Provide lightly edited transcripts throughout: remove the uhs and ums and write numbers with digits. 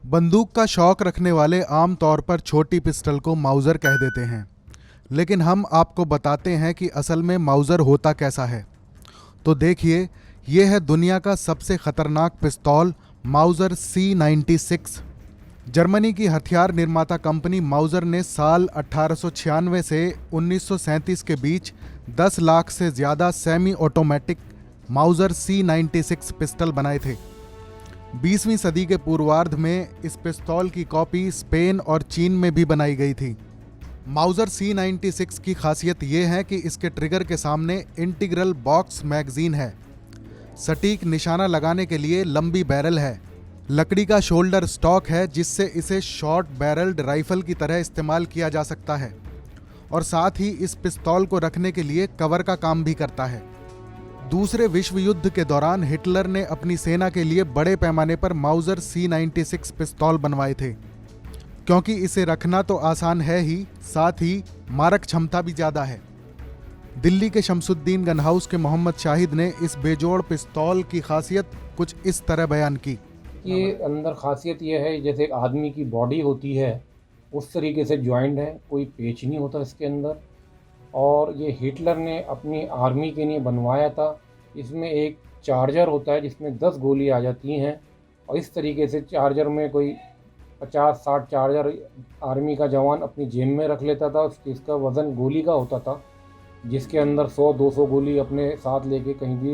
बंदूक का शौक रखने वाले आम तौर पर छोटी पिस्टल को माउज़र कह देते हैं, लेकिन हम आपको बताते हैं कि असल में माउज़र होता कैसा है। तो देखिए, ये है दुनिया का सबसे खतरनाक पिस्तौल माउज़र C96। जर्मनी की हथियार निर्माता कंपनी माउज़र ने साल 1896 से 1937 के बीच 10 लाख से ज़्यादा semi automatic Mauser C96 pistol बनाए थे। 20वीं सदी के पूर्वार्ध में इस पिस्तौल की कॉपी स्पेन और चीन में भी बनाई गई थी। माउज़र C96 की खासियत ये है कि इसके ट्रिगर के सामने इंटीग्रल बॉक्स मैगजीन है। सटीक निशाना लगाने के लिए लंबी बैरल है। लकड़ी का शोल्डर स्टॉक है जिससे इसे शॉर्ट बैरल्ड राइफल की तरह इस्तेमाल किया जा सकता है, और साथ ही इस पिस्तौल को रखने के लिए कवर का काम भी करता है। दूसरे विश्व युद्ध के दौरान हिटलर ने अपनी सेना के लिए बड़े पैमाने पर माउज़र C96 पिस्तौल बनवाए थे, क्योंकि इसे रखना तो आसान है ही, साथ ही मारक क्षमता भी ज़्यादा है। दिल्ली के शमसुद्दीन गन हाउस के मोहम्मद शाहिद ने इस बेजोड़ पिस्तौल की खासियत कुछ इस तरह बयान की। ये अंदर खासियत ये है, जैसे एक आदमी की बॉडी होती है उस तरीके से जॉइंट है, कोई पेच नहीं होता इसके अंदर। और ये हिटलर ने अपनी आर्मी के लिए बनवाया था। इसमें एक चार्जर होता है जिसमें 10 गोली आ जाती हैं, और इस तरीके से चार्जर में कोई 50-60 चार्जर आर्मी का जवान अपनी जेब में रख लेता था। इसका वज़न गोली का होता था, जिसके अंदर 100-200 गोली अपने साथ लेके कहीं भी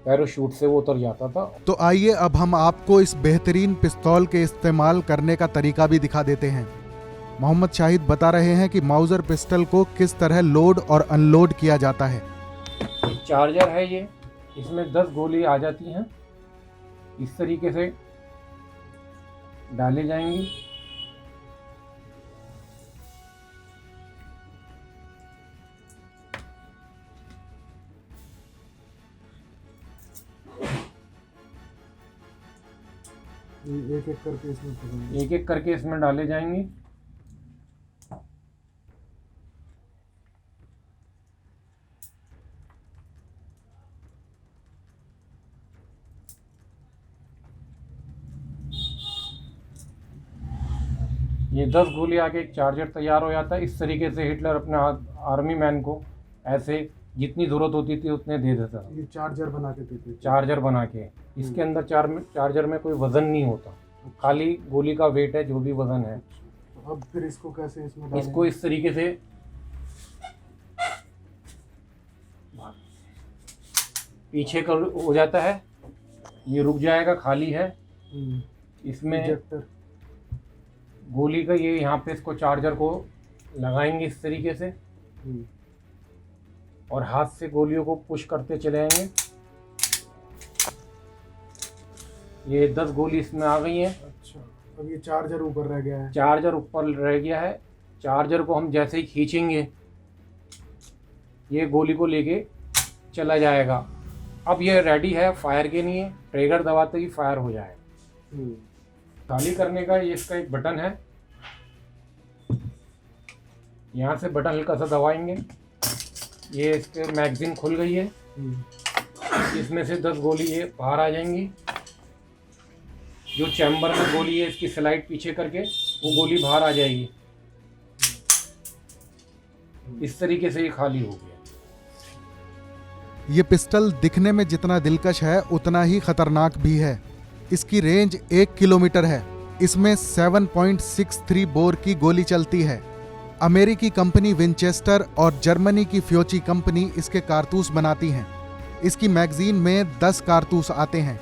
पैराशूट से वो उतर जाता था। तो आइए अब हम आपको इस बेहतरीन पिस्तौल के इस्तेमाल करने का तरीका भी दिखा देते हैं। मोहम्मद शाहिद बता रहे हैं कि माउज़र पिस्टल को किस तरह लोड और अनलोड किया जाता है। चार्जर है ये, इसमें 10 गोली आ जाती हैं, इस तरीके से डाले जाएंगी। एक एक करके इसमें डाले जाएंगे। ये 10 गोली आके एक चार्जर तैयार हो जाता है। इस तरीके से हिटलर अपने आर्मी मैन को ऐसे जितनी ज़रूरत होती थी उतने दे देता था। ये चार्जर बना के देते थे। चार्जर बना के इसके अंदर चार्जर में कोई वज़न नहीं होता, खाली गोली का वेट है जो भी वज़न है। अब फिर इसको कैसे इसको इस तरीके से पीछे कर हो जाता है, ये रुक जाएगा, खाली है। इसमें गोली का ये यहाँ पे इसको चार्जर को लगाएंगे इस तरीके से, और हाथ से गोलियों को पुश करते चले जाएंगे। ये 10 गोली इसमें आ गई हैं। अच्छा, अब ये चार्जर ऊपर रह गया है। चार्जर ऊपर रह गया है। चार्जर को हम जैसे ही खींचेंगे ये गोली को लेके चला जाएगा। अब ये रेडी है फायर के लिए, ट्रिगर दबाते ही फायर हो जाएगा। खाली करने का ये इसका एक बटन है, यहाँ से बटन हल्का सा दबाएंगे, ये इसके मैगजीन खुल गई है। इसमें से 10 गोली ये बाहर आ जाएंगी। जो चैम्बर में गोली है इसकी स्लाइड पीछे करके वो गोली बाहर आ जाएगी। इस तरीके से ये खाली हो गया। ये पिस्टल दिखने में जितना दिलकश है उतना ही खतरनाक भी है। इसकी रेंज 1 किलोमीटर है। इसमें 7.63 बोर की गोली चलती है। अमेरिकी कंपनी विंचेस्टर और जर्मनी की फ्योची कंपनी इसके कारतूस बनाती हैं। इसकी मैगजीन में 10 कारतूस आते हैं।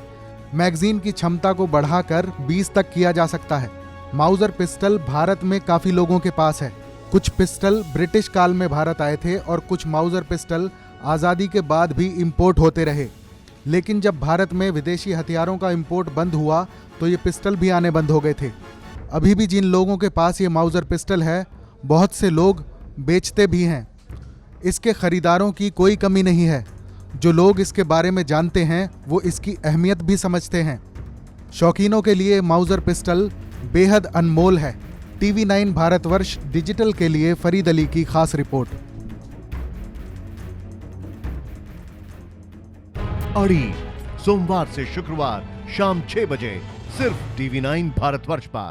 मैगजीन की क्षमता को बढ़ाकर 20 तक किया जा सकता है। माउज़र पिस्टल भारत में काफ़ी लोगों के पास है। कुछ पिस्टल ब्रिटिश काल में भारत आए थे और कुछ माउज़र पिस्टल आज़ादी के बाद भी इंपोर्ट होते रहे। लेकिन जब भारत में विदेशी हथियारों का इंपोर्ट बंद हुआ तो ये पिस्टल भी आने बंद हो गए थे। अभी भी जिन लोगों के पास ये माउज़र पिस्टल है, बहुत से लोग बेचते भी हैं। इसके खरीदारों की कोई कमी नहीं है। जो लोग इसके बारे में जानते हैं वो इसकी अहमियत भी समझते हैं। शौकीनों के लिए माउज़र पिस्टल बेहद अनमोल है। TV9 भारतवर्ष डिजिटल के लिए फरीद अली की खास रिपोर्ट। अड़ी सोमवार से शुक्रवार शाम 6 बजे सिर्फ TV9 भारतवर्ष पर।